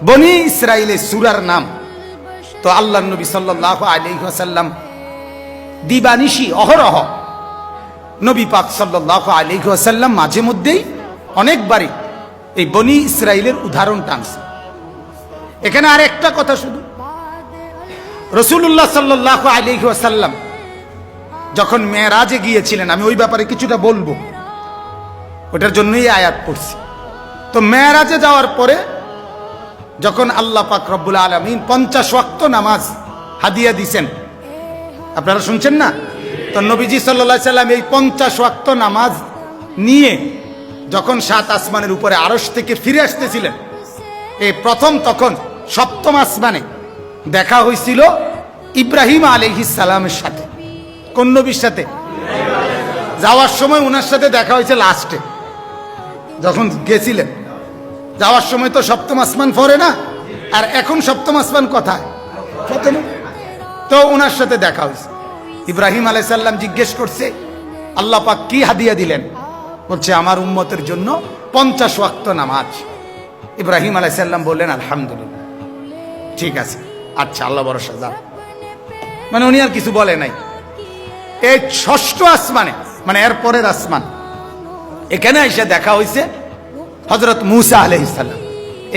বনি ইসরাইলের সূরার নাম। তো আল্লাহর নবী সাল্লাল্লাহু আলাইহি ওয়াসাল্লাম দিবানিশি অহরহ নবী পাক সাল্লাল্লাহু আলাইহি ওয়াসাল্লাম মাঝে মধ্যেই অনেকবারই এই বনি ইসরাইলের উদাহরণ টানছে। এখানে আর একটা কথা, শুধু রাসূলুল্লাহ সাল্লাল্লাহু আলাইহি ওয়াসাল্লাম যখন মেরাজে গিয়েছিলেন, আমি ওই ব্যাপারে কিছুটা বলবো, ওটার জন্যই আয়াত পড়ছি। তো মেরাজে যাওয়ার পরে যখন আল্লাহ পাক রব্বুল আলামিন 50 ওয়াক্ত নামাজ হাদিয়া দিয়েছেন, আপনারা শুনছেন না? তো নবীজি সাল্লাল্লাহু আলাইহি সাল্লাম এই 50 ওয়াক্ত নামাজ নিয়ে যখন 7 আসমানের উপরে আরশ থেকে ফিরে আসতেছিলেন, এই প্রথম তখন 7ম আসমানে দেখা হয়েছিল ইব্রাহিম আলাইহিস সালামের সাথে। কোন নবীর সাথে? যাওয়ার সময় ওনার সাথে দেখা হয়েছে লাস্টে, যখন গেছিলেন। যাওয়ার সময় তো 7ম আসমান পড়ে না, আর এখন 7ম আসমান কোথায়? প্রথমে। তো ওনার সাথে দেখা হয়েছে। ইব্রাহিম আলাইহিস সালাম জিজ্ঞেস করছে, আল্লাহ পাক কি হাদিয়া দিলেন? বলছে, আমার উম্মতের জন্য 50 ওয়াক্ত নামাজ। ইব্রাহিম আলাইহিস সালাম বললেন, আলহামদুলিল্লাহ, ঠিক আছে, আচ্ছা, আল্লাহ ভরসা, যান। মানে উনি আর কিছু বলে নাই। এই 6ষ্ঠ আসমানে, মানে এর পরের আসমান, এখানে এসে দেখা হয়েছে হযরত মূসা আলাইহিস সালাম,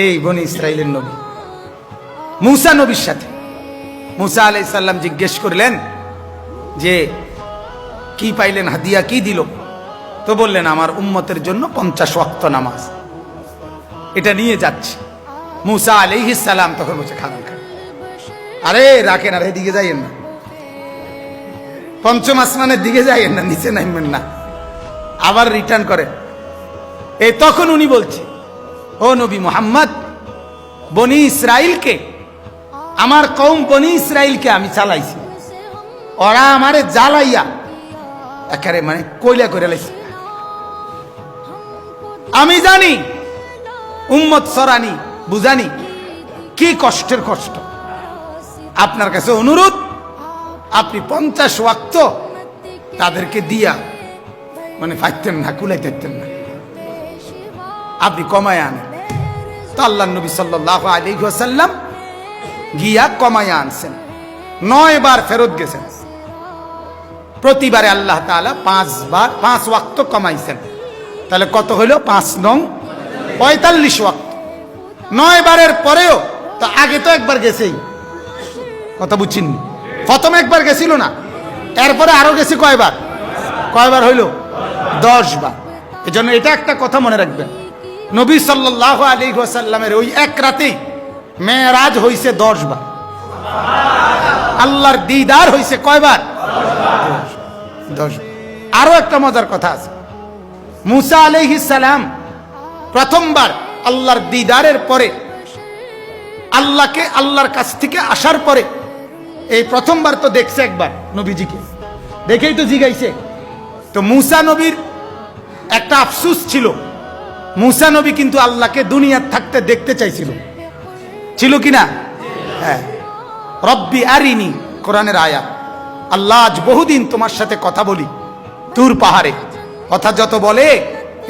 এই বনি ইসরাইলের নবী মূসা নবীর সাথে। মূসা আলাইহিস সালাম জিজ্ঞেস করলেন যে কি পাইলেন, হাদিয়া কি দিল? তো বললেন, আমার উম্মতের জন্য 50 ওয়াক্ত নামাজ, এটা নিয়ে যাচ্ছে। মূসা আলাইহিস সালাম তখন বলছে, খান, আরে রাখেন, আর এদিকে যাইয়েন না, 5ম আসমানের দিকে যাইয়েন না, নিচে নামবেন না, আবার রিটার্ন করেন। এই তখন উনি বলছে, ও নবী মুহাম্মদ, বনি ইসরাইলকে, আমার কওম বনি ইসরাইলকে আমি চালাইছি, ওরা আমারে জ্বালাইয়া একেবারে মানে কয়লা করে লাইছে। আমি জানি উম্মত সরানি বুঝানি কি কষ্টের কষ্ট। আপনার কাছে অনুরোধ, আপনি 50 ওয়াক্ত তাদেরকে দিয়া মানে ফাইতেন না, কুলাইতেন না, আপনি কমায় আনেন। তো আল্লাহর নবী সাল্লাল্লাহু আলাইহি ওয়াসাল্লাম গিয়া কমায় আনছেন। 9 বার ফেরত গেছেন। প্রতিবারে আল্লাহ তাআলা 5 ওয়াক্ত কমাইছেন। তাহলে কত হইল? 5 নং 45 ওয়াক্ত। 9 বারের পরেও তো আগে তো একবার গেছেই, কথা বুঝছেন? প্রথম একবার গেছিল না, এরপরে আরো গেছে কয়বার? কয়বার হইল? 10 বার। এজন্য এটা একটা কথা মনে রাখবেন, নবী সাল্লাল্লাহু আলাইহি ওয়াসাল্লামের ওই এক রাতেই মেরাজ হইছে 10 বার। আল্লাহর দিদার হইছে কয়বার? 10 বার। আরো একটা মজার কথা আছে, মূসা আলাইহিস সালাম প্রথমবার আল্লাহর দিদারের পরে, আল্লাহর কাছ থেকে আসার পরে এই প্রথমবার তো দেখছে একবার নবীজিকে, দেখেই তো জিগাইছে। তো মূসা নবীর একটা আফসোস ছিল, মূসা নবী কিন্তু আল্লাহকে দুনিয়ার থাকতে দেখতে চাইছিল, ছিল কিনা? হ্যাঁ, রব্বি আরিনি, কোরআনের আয়াত। আল্লাহ, আজ বহুদিন তোমার সাথে কথা বলি তুর পাহাড়ে। কথা যত বলে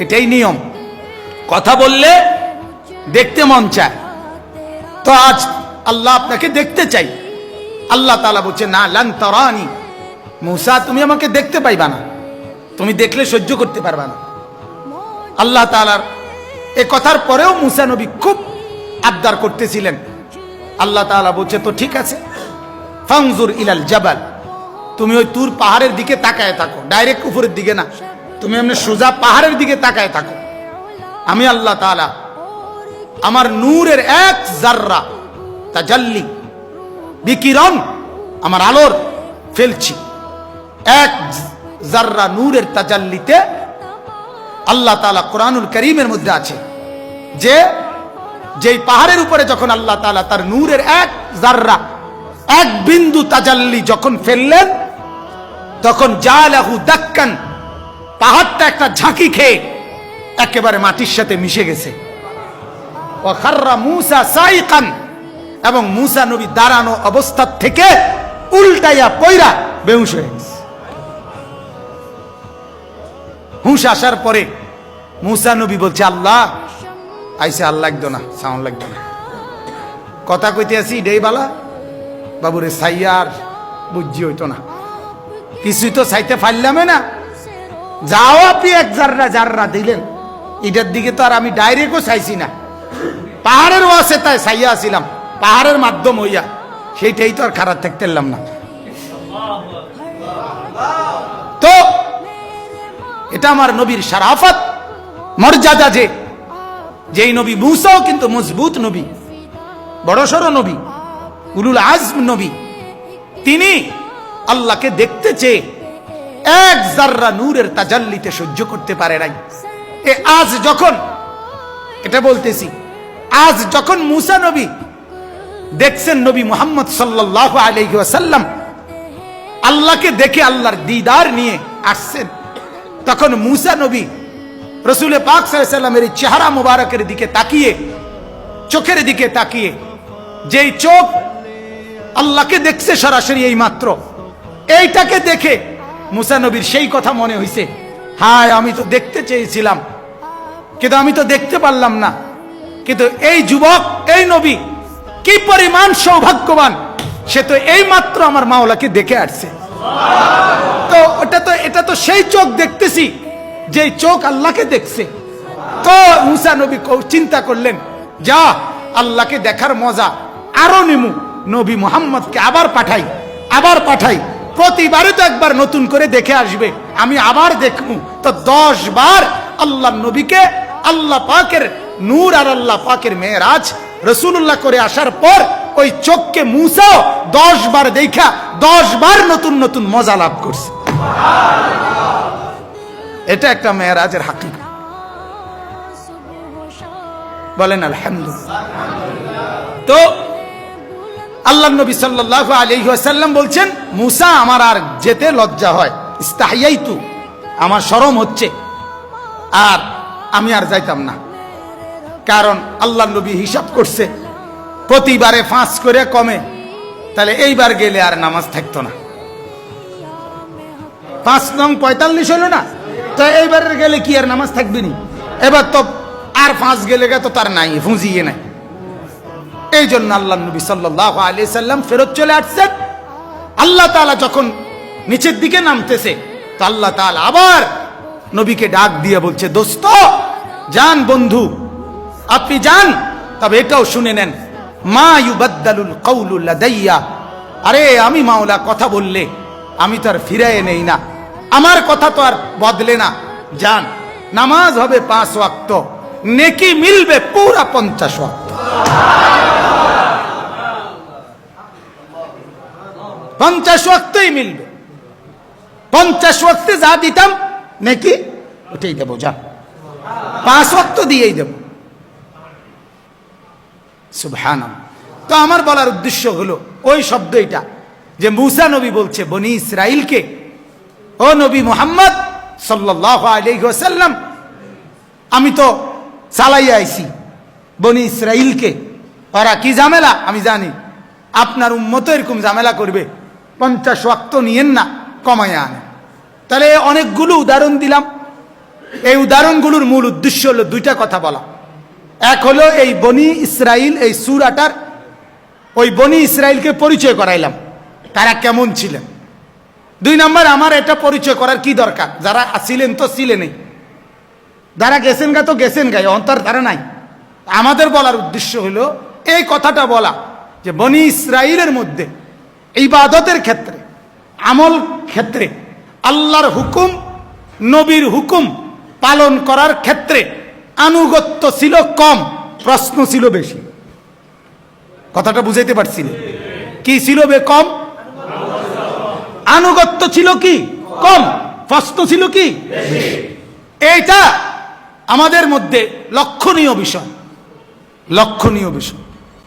এটাই নিয়ম, কথা বললে দেখতে মন চায়। তো আজ আল্লাহ আপনাকে দেখতে চাই। আল্লাহ তাআলা বলছে, না, লান তারানি, মূসা তুমি আমাকে দেখতে পাইবা না, তুমি দেখলে সহ্য করতে পারবা না। আল্লাহ তাআলার এ কথার পরেও মূসা নবী খুব আবদার করতেছিলেন। আল্লাহ তাআলা বলছে, তো ঠিক আছে, ফানজুর ইলাল জাবাল, তুমি ওই তুর পাহাড়ের দিকে তাকায় থাকো, ডাইরেক্ট উপরের দিকে না, তুমি এমনি সোজা পাহাড়ের দিকে তাকায় থাকো। আমি আল্লাহ তাআলা আমার নূরের এক জাররা তাজাল্লি, বিকিরণ, আমার আলোর ফেলছি। এক জাররা নূরের তাজাল্লিতে আল্লাহ তাআলা কোরআনুল কারীমের মধ্যে আছে যে যেই পাহাড়ের উপরে যখন আল্লাহ তাআলা তার নূরের এক জাররা, এক বিন্দু তাজাল্লি যখন ফেললেন, তখন জালাহু দাক্কান, পাহাড়টা একটা ঝাঁকি খেয়ে একেবারে মাটির সাথে মিশে গেছে। ওয়া খাররা মূসা সাইকান, এবং মূসা নবী দাঁড়ানো অবস্থা থেকে উল্টাইয়া পয়রা বেহুশ হয়ে গেছে। হুঁশ আসার পরে মূসা নবী বলছে, আল্লাহ আইসে, আল্লাহ লাগতো না, সাউন্ড লাগতো না, কথা কইতে আছি ডেই বালা বাবুরে সাইয়ার বুঝি হইতো না, কিছুই তো চাইতে পারলামে না। যাও আপনি এক জাররা জাররা দিলেন, এটার দিকে তো আর আমি ডাইরেক্টও চাইছি না, পাহাড়ের ওয়াসে তাই চাইয়া আসিলাম, পাহাড়ের মাধ্যম হইয়া, সেইটাই তো আর খারাপ থাকতে পারলাম না। তো এটা আমার নবীর শারাফত মর্যাদা, যে যেই নবী মুসাও কিন্তু মজবুত নবী, বড়সড় নবী, উলুল আজম নবী, তিনি আল্লাহকে দেখতে চেয়ে এক জাররা নূরের তাজাল্লিতে সহ্য করতে পারে নাই। আজ যখন এটা বলতেছি, আজ যখন মুসা নবী দেখছেন নবী মুহাম্মদ সাল্লাল্লাহু আলাইহি ওয়াসাল্লাম আল্লাহকে দেখে আল্লাহর দিদার নিয়ে আসছেন, তখন মুসা নবী রসুল পাক সাল্লাল্লাহু আলাইহি ওয়াসাল্লামের চেহারা মুবারকের দিকে তাকিয়ে, চোখের দিকে তাকিয়ে, যেই চোখ আল্লাহকে দেখছে সরাসরি এই মাত্র, এইটাকে দেখে মুসা নবীর সেই কথা মনে হইছে, হায় আমি তো দেখতে চেয়েছিলাম কিন্তু আমি তো দেখতে পারলাম না, কিন্তু এই যুবক, এই নবী কি পরিমাণ সৌভাগ্যবান, সে তো এই মাত্র আমার মাওলাকে দেখে আসছে। তো এটা তো সেই চোখ দেখতেছি যে চোখ আল্লাহকে দেখছে। তো মুসা নবী চিন্তা করলেন, যা আল্লাহকে দেখার মজা আরো নিমু, নবী মুহাম্মদকে আবার পাঠাই, প্রতিবারে তো একবার নতুন করে দেখে আসবে, আমি আবার দেখবো। তো 10 বার আল্লাহ নবীকে আল্লাহ পাকের নূর আর আল্লাহ পাকের মেরাজ রাসূলুল্লাহ করে আসার পর ওই চোখকে মুসাও 10 বার দেখা 10 বার নতুন নতুন মজা লাভ করছে। এটা একটা মেরাজের হাকিকত, বলেন আলহামদুলিল্লাহ। তো আল্লাহ নবী সাল্লাল্লাহু আলাইহি ওয়াসাল্লাম বলছেন, মুসা আমার আর যেতে লজ্জা হয়, ইস্তাহিয়াইতু, আমার শরম হচ্ছে, আর আমি আর যাইতাম না। কারণ আল্লাহ নবী হিসাব করছে প্রতিবারে 5 করে কমে, তাহলে এইবার গেলে আর নামাজ থাকতো না। 5 নং 45 হলো না, তো এইবার গেলে কি আর নামাজ থাকবে নি? এবার তো আর 5 গেলে তো তার নাই, ফুঁজিয়ে নাই। এই জন্য আল্লাহ নবী সাল্লাল্লাহু আলাইহি সাল্লাম ফেরত চলে আসছেন। আল্লাহ তাআলা যখন নিচের দিকে নামতেছে, তো আল্লাহ তাআলা আবার নবীকে ডাক দিয়ে বলছে, দোস্ত যান, বন্ধু আপনি যান, তবে এটাও শুনে নেন, মা ইউবাদদালুল কাউলু লাদাইয়া, আরে আমি মাওলা কথা বললে আমি তো আর ফিরায়ে নেই না, আমার কথা তো আর বদলে না। যান, নামাজ হবে 5 ওয়াক্ত, নেকি মিলবে পুরা 50 ওয়াক্ত। 50 ওয়াক্তই মিলবে, 50 ওয়াক্তে যা দিতাম নেকি ওটাই দেবো, যা 5 ওয়াক্ত দিয়েই দেব। সুবহানাল্লাহ। তো আমার বলার উদ্দেশ্য হলো ওই শব্দ এটা, যে মুসা নবী বলছে বনি ইসরাইলকে, ও নবী মুহাম্মদ সাল্লাল্লাহু আলাইহি ওয়াসাল্লাম, আমি তো চালাইয়া আইছি বনি ইসরাইলকে, ওরা কি ঝামেলা আমি জানি, আপনার উম্মত এরকম ঝামেলা করবে, 50 ওয়াক্ত নিয়েন না, কমাইয়া আনেন। তাহলে অনেকগুলো উদাহরণ দিলাম, এই উদাহরণগুলোর মূল উদ্দেশ্য হলো 2টা কথা বলা। এক হলো এই বনি ইসরাইল, এই সূরাটার ওই বনি ইসরাইলকে পরিচয় করাইলাম, তারা কেমন ছিলেন। 2 নম্বর, আমার এটা পরিচয় করার কি দরকার, যারা ছিলেন তো ছিলেনই, যারা গেছেন গা তো গেছেন গায়ে, অন্তর তারা নাই। আমাদের বলার উদ্দেশ্য হলো এই কথাটা বলা, যে বনি ইসরাইলের মধ্যে ইবাদতের ক্ষেত্রে, আমল ক্ষেত্রে, আল্লাহর হুকুম, নবীর হুকুম পালন করার ক্ষেত্রে আনুগত্য ছিল কম, প্রশ্ন ছিল বেশি। কথাটা বুঝাইতে পারছি না? কি ছিল কম? আনুগত্য ছিল কি কম, প্রশ্ন ছিল কি বেশি। এইটা আমাদের মধ্যে লক্ষণীয় বিষয়, লক্ষণীয় বিষয়।